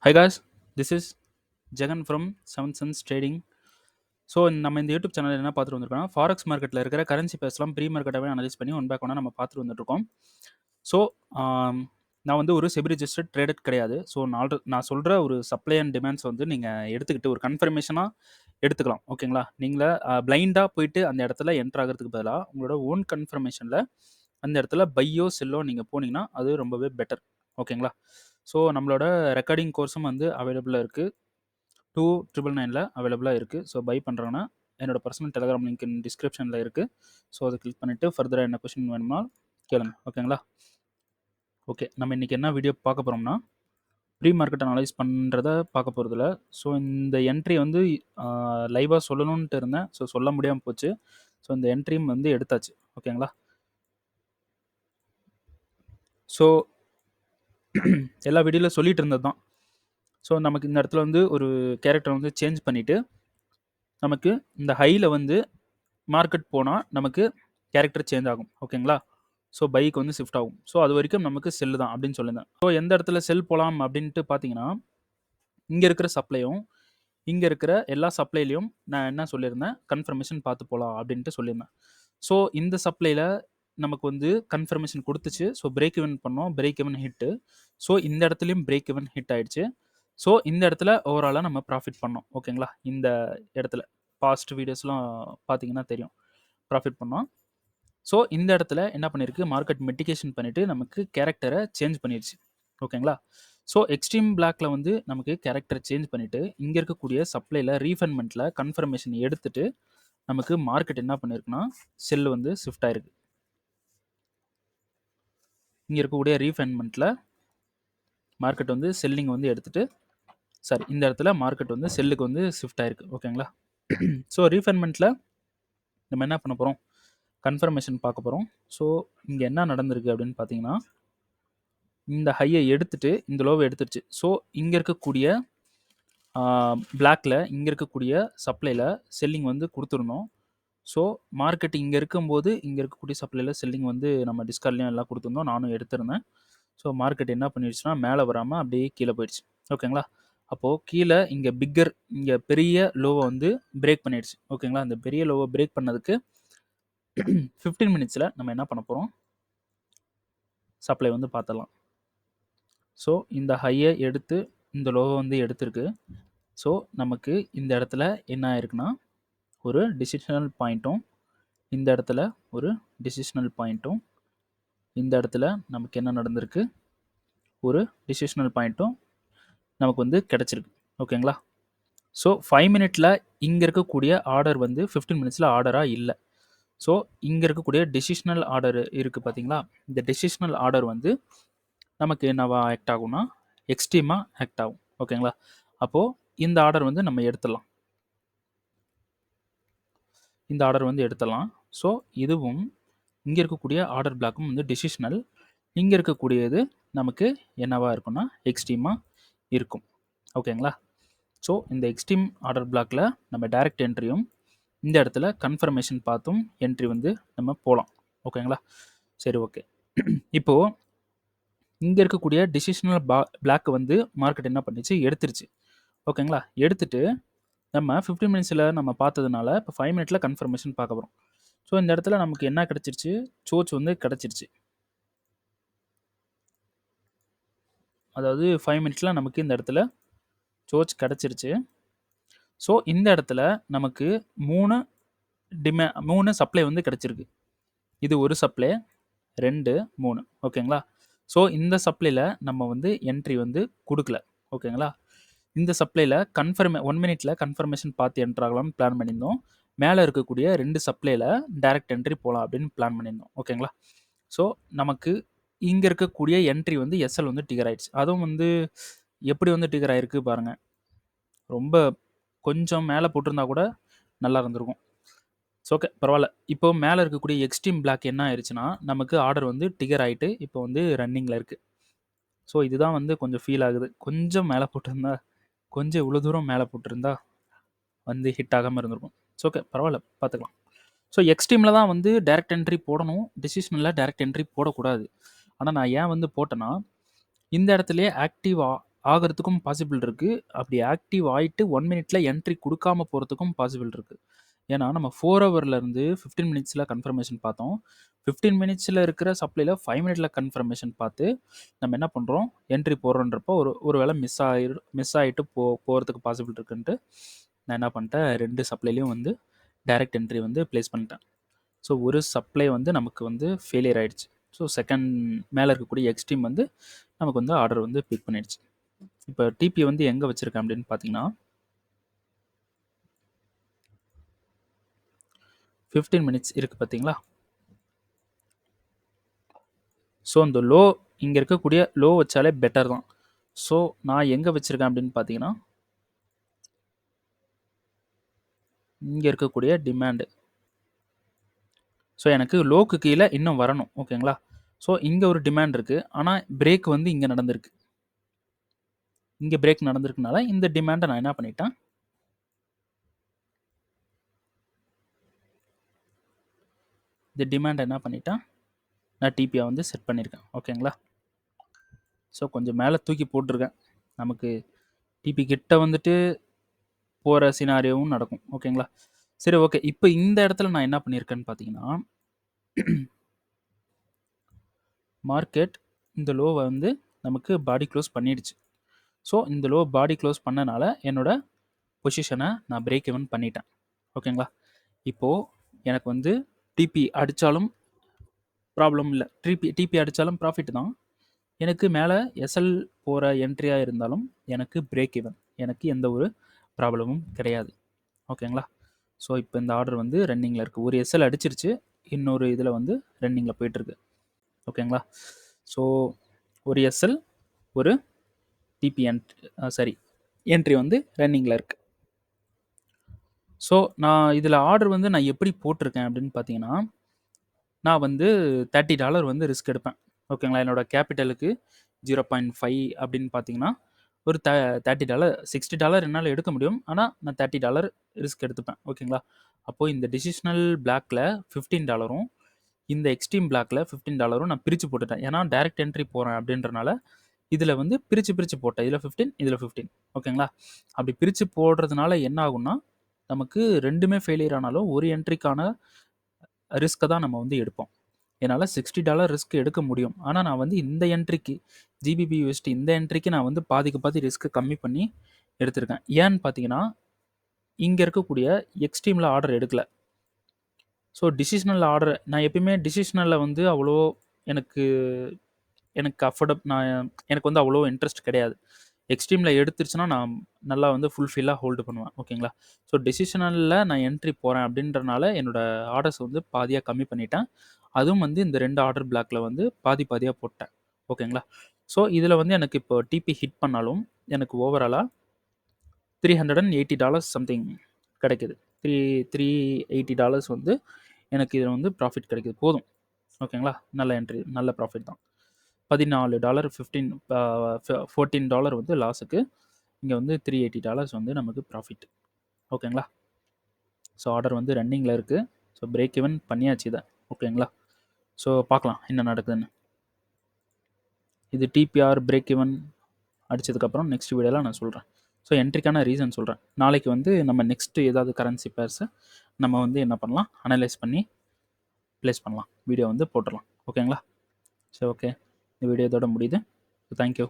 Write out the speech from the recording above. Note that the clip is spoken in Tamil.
Hi guys, this is Jagan from Seven Suns Trading. So நம்ம இந்த யூடியூப் சேனல் என்ன பார்த்துட்டு வந்திருக்கோம்னா ஃபாரெக்ஸ் மார்க்கெட்டில் இருக்கிற கரன்சி பேர்ஸ்லாம் ப்ரீ மார்க்கெட்டாகவே அனலைஸ் பண்ணி ஒன் பேக் ஒன்றா நம்ம பார்த்துட்டு வந்துட்டுருக்கோம். ஸோ நான் வந்து ஒரு செபி ரிஜிஸ்டர்ட் ட்ரேடட் கிடையாது. ஸோ நான் சொல்கிற ஒரு சப்ளை அண்ட் டிமாண்ட்ஸ் வந்து நீங்கள் எடுத்துக்கிட்டு ஒரு கன்ஃபர்மேஷனாக எடுத்துக்கலாம். ஓகேங்களா? நீங்கள பிளைண்டாக போயிட்டு அந்த இடத்துல என்ட்ரு ஆகிறதுக்கு பதிலாக உங்களோட ஓன் கன்ஃபர்மேஷனில் அந்த இடத்துல பையோ செல்லோ நீங்கள் போனீங்கன்னா அது ரொம்பவே பெட்டர். ஓகேங்களா? ஸோ நம்மளோட ரெக்கார்டிங் கோர்ஸும் வந்து அவைலபிளாக இருக்குது. 2,999ல அவைலபிளாக இருக்குது. ஸோ பை பண்ணுறோன்னா என்னோட பர்சனல் டெலிகிராம் லிங்க் டிஸ்கிரிப்ஷனில் இருக்குது. ஸோ அதை கிளிக் பண்ணிவிட்டு ஃபர்தராக என்ன கொஸ்டின் வேணுமா கேளுங்க. ஓகேங்களா? ஓகே, நம்ம இன்றைக்கி என்ன வீடியோ பார்க்க போகிறோம்னா ப்ரீ மார்க்கெட் அனலைஸ் பண்ணுறத பார்க்க போகிறதில்ல. ஸோ இந்த என்ட்ரி வந்து லைவாக சொல்லணுன்ட்டு இருந்தேன். ஸோ சொல்ல முடியாமல் போச்சு. ஸோ இந்த என்ட்ரியும் வந்து எடுத்தாச்சு. ஓகேங்களா? ஸோ எல்லா வீடியோவில் சொல்லிட்டு இருந்தது தான். ஸோ நமக்கு இந்த இடத்துல வந்து ஒரு கேரக்டர் வந்து சேஞ்ச் பண்ணிவிட்டு நமக்கு இந்த ஹையில் வந்து மார்க்கெட் போனால் நமக்கு கேரக்டர் சேஞ்ச் ஆகும். ஓகேங்களா? ஸோ பைக் வந்து ஷிஃப்ட் ஆகும். ஸோ அது வரைக்கும் நமக்கு செல்லு தான் அப்படின்னு சொல்லியிருந்தேன். ஸோ எந்த இடத்துல செல் போகலாம் அப்படின்ட்டு பார்த்தீங்கன்னா இங்கே இருக்கிற சப்ளையும் இங்கே இருக்கிற எல்லா சப்ளைலையும் நான் என்ன சொல்லியிருந்தேன், கன்ஃபர்மேஷன் பார்த்து போகலாம் அப்படின்ட்டு சொல்லியிருந்தேன். ஸோ இந்த சப்ளையில் நமக்கு வந்து கன்ஃபர்மேஷன் கொடுத்துச்சு. ஸோ பிரேக் இவன் பண்ணோம், பிரேக் இவன் ஹிட்டு. ஸோ இந்த இடத்துலையும் பிரேக் இவன் ஹிட் ஆயிடுச்சு. ஸோ இந்த இடத்துல ஓவராலாக நம்ம ப்ராஃபிட் பண்ணோம். ஓகேங்களா? இந்த இடத்துல பாஸ்ட் வீடியோஸ்லாம் பார்த்தீங்கன்னா தெரியும், ப்ராஃபிட் பண்ணோம். ஸோ இந்த இடத்துல என்ன பண்ணியிருக்கு, மார்க்கெட் மெட்டிகேஷன் பண்ணிவிட்டு நமக்கு கேரக்டரை சேஞ்ச் பண்ணிடுச்சு. ஓகேங்களா? ஸோ எக்ஸ்ட்ரீம் பிளாக்ல வந்து நமக்கு கேரக்டர் சேஞ்ச் பண்ணிவிட்டு இங்கே இருக்கக்கூடிய சப்ளையில் ரீஃபண்ட்மெண்ட்டில் கன்ஃபர்மேஷன் எடுத்துட்டு நமக்கு மார்க்கெட் என்ன பண்ணியிருக்குன்னா செல் வந்து ஷிஃப்ட் ஆயிருக்கு. இங்கே இருக்கக்கூடிய ரீஃபண்ட்மெண்ட்டில் மார்க்கெட் வந்து செல்லிங் வந்து எடுத்துட்டு இந்த இடத்துல மார்க்கெட் வந்து செல்லுக்கு வந்து ஷிஃப்ட் ஆயிருக்கு. ஓகேங்களா? ஸோ ரீஃபண்ட்மெண்ட்டில் நம்ம என்ன பண்ண போகிறோம், கன்ஃபர்மேஷன் பார்க்க போகிறோம். ஸோ இங்கே என்ன நடந்திருக்கு அப்படின்னு பார்த்தீங்கன்னா இந்த ஹையை எடுத்துட்டு இந்த லோவை எடுத்துருச்சு. ஸோ இங்கே இருக்கக்கூடிய பிளாக்ல இங்கே இருக்கக்கூடிய சப்ளையில் செல்லிங் வந்து கொடுத்துருந்தோம். ஸோ மார்க்கெட் இங்கே இருக்கும்போது இங்கே இருக்கக்கூடிய சப்ளையில் செல்லிங் வந்து நம்ம டிஸ்கார்ட்லேயும் எல்லாம் கொடுத்துருந்தோம், நானும் எடுத்திருந்தேன். ஸோ மார்க்கெட் என்ன பண்ணிடுச்சுன்னா மேலே வராமல் அப்படியே கீழே போயிடுச்சு. ஓகேங்களா? அப்போது கீழே இங்கே பெரிய லோவை வந்து பிரேக் பண்ணிடுச்சு. ஓகேங்களா? அந்த பெரிய லோவை பிரேக் பண்ணதுக்கு 15 மினிட்ஸில் நம்ம என்ன பண்ண போகிறோம், சப்ளை வந்து பார்த்துடலாம். ஸோ இந்த ஹையை எடுத்து இந்த லோவை வந்து எடுத்திருக்கு. ஸோ நமக்கு இந்த இடத்துல என்ன ஆயிருக்குன்னா ஒரு டிசிஷனல் பாயிண்ட்டும், இந்த இடத்துல ஒரு டிசிஷனல் பாயிண்ட்டும், இந்த இடத்துல நமக்கு என்ன நடந்திருக்கு, ஒரு டிசிஷனல் பாயிண்ட்டும் நமக்கு வந்து கிடச்சிருக்கு. ஓகேங்களா? ஸோ 5 மினிட்ல இங்கே இருக்கக்கூடிய ஆர்டர் வந்து 15 மினிட்ஸில் ஆர்டராக இல்லை. ஸோ இங்கே இருக்கக்கூடிய டெசிஷனல் ஆர்டர் இருக்குது பார்த்தீங்களா, இந்த டெசிஷனல் ஆர்டர் வந்து நமக்கு என்னவா ஆக்ட் ஆகும்னா எக்ஸ்ட்ரீமாக ஆக்ட் ஆகும். ஓகேங்களா? அப்போது இந்த ஆர்டர் வந்து நம்ம எடுத்துடலாம். இந்த ஆர்டர் வந்து எடுத்துடலாம். ஸோ இதுவும் இங்கே இருக்கக்கூடிய ஆர்டர் பிளாக்கும் வந்து டெசிஷனல், இங்கே இருக்கக்கூடியது நமக்கு என்னவாக இருக்கும்னா எக்ஸ்ட்ரீமாக இருக்கும். ஓகேங்களா? ஸோ இந்த எக்ஸ்ட்ரீம் ஆர்டர் பிளாக்கில் நம்ம டைரக்ட் என்ட்ரியும் இந்த இடத்துல கன்ஃபர்மேஷன் பார்த்தும் என்ட்ரி வந்து நம்ம போகலாம். ஓகேங்களா? சரி, ஓகே. இப்போது இங்கே இருக்கக்கூடிய டிசிஷனல் பிளாக் வந்து மார்க்கெட் என்ன பண்ணிச்சு, எடுத்துருச்சு. ஓகேங்களா? எடுத்துட்டு நம்ம 15 மினிட்ஸில் நம்ம பார்த்ததுனால இப்போ 5 மினிட்ல கன்ஃபர்மேஷன் பார்க்க போகிறோம். ஸோ இந்த இடத்துல நமக்கு என்ன கிடச்சிருச்சு, சோச் வந்து கிடச்சிருச்சு. அதாவது 5 மினிட்ஸில் நமக்கு இந்த இடத்துல சோச் கிடச்சிருச்சு. ஸோ இந்த இடத்துல நமக்கு 3 சப்ளை வந்து கிடச்சிருக்கு. இது ஒரு சப்ளை, 2, 3. ஓகேங்களா? ஸோ இந்த சப்ளையில் நம்ம வந்து என்ட்ரி வந்து கொடுக்கல. ஓகேங்களா? இந்த சப்ளையில் 1 மினிட்ல கன்ஃபர்மேஷன் பார்த்து என்ட்ரு ஆகலாம்னு பிளான் பண்ணியிருந்தோம். மேலே இருக்கக்கூடிய 2 சப்ளையில் டைரக்ட் என்ட்ரி போகலாம் அப்படின்னு பிளான் பண்ணியிருந்தோம். ஓகேங்களா? ஸோ நமக்கு இங்கே இருக்கக்கூடிய என்ட்ரி வந்து எஸ்எல் வந்து டிகர் ஆயிடுச்சு. அதுவும் வந்து எப்படி வந்து டிகர் ஆயிருக்கு பாருங்கள். ரொம்ப கொஞ்சம் மேலே போட்டிருந்தா கூட நல்லா இருந்திருக்கும். ஸோ ஓகே, பரவாயில்ல. இப்போ மேலே இருக்கக்கூடிய எக்ஸ்ட்ரீம் பிளாக் என்ன ஆயிடுச்சுன்னா நமக்கு ஆர்டர் வந்து டிகர் ஆகிட்டு இப்போ வந்து ரன்னிங்கில் இருக்குது. ஸோ இதுதான் வந்து கொஞ்சம் ஃபீல் ஆகுது. கொஞ்சம் மேலே போட்டிருந்தா, கொஞ்சம் இவ்வளோ தூரம் மேலே போட்டிருந்தா வந்து ஹிட் ஆகாமல் இருந்திருக்கும். ஸோ ஓகே, பரவாயில்ல, பார்த்துக்கலாம். ஸோ எக்ஸ்ட்ரீமில் தான் வந்து டைரக்ட் என்ட்ரி போடணும், டிசிஷனில் டைரக்ட் என்ட்ரி போடக்கூடாது. ஆனால் நான் ஏன் வந்து போட்டேன்னா இந்த இடத்துலையே ஆகிறதுக்கும் பாசிபிள் இருக்குது. அப்படி ஆக்டிவ் ஆகிட்டு 1 மினிட்ல என்ட்ரி கொடுக்காம போகிறதுக்கும் பாசிபிள் இருக்குது. ஏன்னா நம்ம 4 ஹவர்லேருந்து 15 மினிட்ஸில் கன்ஃபர்மேஷன் பார்த்தோம். 15 மினிட்ஸில் இருக்கிற சப்ளையில் 5 மினிட்ல கன்ஃபர்மேஷன் பார்த்து நம்ம என்ன பண்ணுறோம், என்ட்ரி போடுறோன்றப்போ ஒரு வேளை மிஸ் ஆகிட்டு போகிறதுக்கு பாசிபிள் இருக்குன்ட்டு நான் என்ன பண்ணிட்டேன், 2 சப்ளைலையும் வந்து டைரக்ட் என்ட்ரி வந்து ப்ளேஸ் பண்ணிட்டேன். ஸோ ஒரு சப்ளை வந்து நமக்கு வந்து ஃபெயிலியர் ஆகிடுச்சு. ஸோ செகண்ட் மேலே இருக்கக்கூடிய எக்ஸ்ட்ரீம் வந்து நமக்கு வந்து ஆர்டர் வந்து பிக் பண்ணிடுச்சு. இப்போ டிபி வந்து எங்கே வச்சுருக்கேன் அப்படின்னு பார்த்தீங்கன்னா 15 மினிட்ஸ் இருக்குது பார்த்தீங்களா. ஸோ இந்த லோ இங்கே இருக்கக்கூடிய லோ வச்சாலே பெட்டர் தான். ஸோ நான் எங்கே வச்சுருக்கேன் அப்படின்னு பார்த்தீங்கன்னா இங்கே இருக்கக்கூடிய டிமாண்டு. ஸோ எனக்கு லோக்கு கீழே இன்னும் வரணும். ஓகேங்களா. ஸோ இங்கே ஒரு டிமாண்ட் இருக்குது, ஆனால் பிரேக் வந்து இங்கே நடந்திருக்கு. இங்கே பிரேக் நடந்திருக்குனால இந்த டிமாண்டை நான் என்ன பண்ணிட்டேன், இந்த டிமாண்டை என்ன பண்ணிட்டேன், நான் டிபியை வந்து செட் பண்ணியிருக்கேன். ஓகேங்களா. ஸோ கொஞ்சம் மேலே தூக்கி போட்டிருக்கேன். நமக்கு டிபி கிட்ட வந்துட்டு போகிற சினாரியோவும் நடக்கும். ஓகேங்களா. சரி, ஓகே. இப்போ இந்த இடத்துல நான் என்ன பண்ணியிருக்கேன்னு பார்த்தீங்கன்னா மார்க்கெட் இந்த லோவை வந்து நமக்கு பாடி க்ளோஸ் பண்ணிடுச்சு. ஸோ இந்த லோ பாடி க்ளோஸ் பண்ணனால என்னோட பொசிஷனை நான் பிரேக் ஈவன் பண்ணிட்டேன். ஓகேங்களா. இப்போது எனக்கு வந்து டிபி அடித்தாலும் ப்ராப்ளம் இல்லை, டிபி அடித்தாலும் ப்ராஃபிட் தான். எனக்கு மேலே எஸ்எல் போகிற என்ட்ரியாக இருந்தாலும் எனக்கு பிரேக் ஈவன், எனக்கு எந்த ஒரு ப்ராப்ளமும் கிடையாது. ஓகேங்களா. ஸோ இப்போ இந்த ஆர்டர் வந்து ரன்னிங்கில் இருக்குது. ஒரு எஸ்எல் அடிச்சிருச்சு, இன்னொரு இதில் வந்து ரன்னிங்கில் போயிட்டுருக்கு. ஓகேங்களா. ஸோ ஒரு எஸ்எல் ஒரு டிபி என்ட்ரி வந்து ரன்னிங்கில் இருக்குது. ஸோ நான் இதில் ஆர்டர் வந்து நான் எப்படி போட்டிருக்கேன் அப்படின்னு பார்த்தீங்கன்னா, நான் வந்து $30 வந்து ரிஸ்க் எடுப்பேன். ஓகேங்களா. என்னோடய கேபிட்டலுக்கு 0.5 அப்படின்னு பார்த்தீங்கன்னா ஒரு $30 $60 என்னால் எடுக்க முடியும், ஆனால் நான் $30 ரிஸ்க் எடுத்துப்பேன். ஓகேங்களா. அப்போது இந்த டிசிஷனல் பிளாக்கில் $15, இந்த எக்ஸ்ட்ரீம் பிளாக்கில் $15 நான் பிரித்து போட்டுட்டேன். ஏன்னா டைரக்ட் என்ட்ரி போகிறேன் அப்படின்றனால இதில் வந்து பிரித்து போட்டேன். இதில் 15, இதில் 15. ஓகேங்களா. அப்படி பிரித்து போடுறதுனால என்ன ஆகும்னா, நமக்கு ரெண்டுமே ஃபெயிலியர் ஆனாலும் ஒரு என்ட்ரிக்கான ரிஸ்க்கை தான் நம்ம வந்து எடுப்போம். என்னால் $60 ரிஸ்க் எடுக்க முடியும், ஆனால் நான் வந்து இந்த என்ட்ரிக்கு GBP/USD இந்த என்ட்ரிக்கு நான் வந்து பாதி ரிஸ்க்கு கம்மி பண்ணி எடுத்திருக்கேன். ஏன்னு பார்த்தீங்கன்னா இங்கே இருக்கக்கூடிய எக்ஸ்ட்ரீமில் ஆர்டர் எடுக்கலை. ஸோ டிசிஷனல் ஆர்டர் நான் எப்பயுமே டிசிஷனலில் வந்து அவ்வளோ எனக்கு எனக்கு வந்து அவ்வளோ இன்ட்ரெஸ்ட் கிடையாது. எக்ஸ்ட்ரீமில் எடுத்துருச்சுன்னா நான் நல்லா வந்து ஃபுல்ஃபில்லாக ஹோல்டு பண்ணுவேன். ஓகேங்களா. ஸோ டிசிஷனலில் நான் என்ட்ரி போகிறேன் அப்படின்றனால என்னோடய ஆர்டர்ஸ் வந்து பாதியாக கம்மி பண்ணிட்டேன். அதுவும் வந்து இந்த 2 ஆர்டர் பிளாக்கில் வந்து பாதியாக போட்டேன். ஓகேங்களா. ஸோ இதில் வந்து எனக்கு இப்போ டிபி ஹிட் பண்ணாலும் எனக்கு ஓவராலாக $380 சம்திங் கிடைக்குது. $380 வந்து எனக்கு இதில் வந்து ப்ராஃபிட் கிடைக்குது. போதும். ஓகேங்களா. நல்ல என்ட்ரி, நல்ல ப்ராஃபிட் தான். $14 $14 வந்து லாஸுக்கு, இங்கே வந்து $380 வந்து நமக்கு ப்ராஃபிட். ஓகேங்களா. ஸோ ஆர்டர் வந்து ரன்னிங்கில் இருக்குது. ஸோ பிரேக் ஈவன் பண்ணியாச்சு இதை. ஓகேங்களா. ஸோ பார்க்கலாம் என்ன நடக்குதுன்னு. இது டிபிஆர் பிரேக் ஈவன் அடித்ததுக்கப்புறம் நெக்ஸ்ட் வீடியோவில் நான் சொல்கிறேன். ஸோ என்ட்ரிக்கான ரீசன் சொல்கிறேன். நாளைக்கு வந்து நம்ம நெக்ஸ்ட்டு ஏதாவது கரன்சி பேர்ஸை நம்ம வந்து என்ன பண்ணலாம், அனலைஸ் பண்ணி ப்ளேஸ் பண்ணலாம், வீடியோ வந்து போட்டுடலாம். ஓகேங்களா. சரி, ஓகே. இந்த வீடியோ இதோட முடியுது. தேங்க்யூ.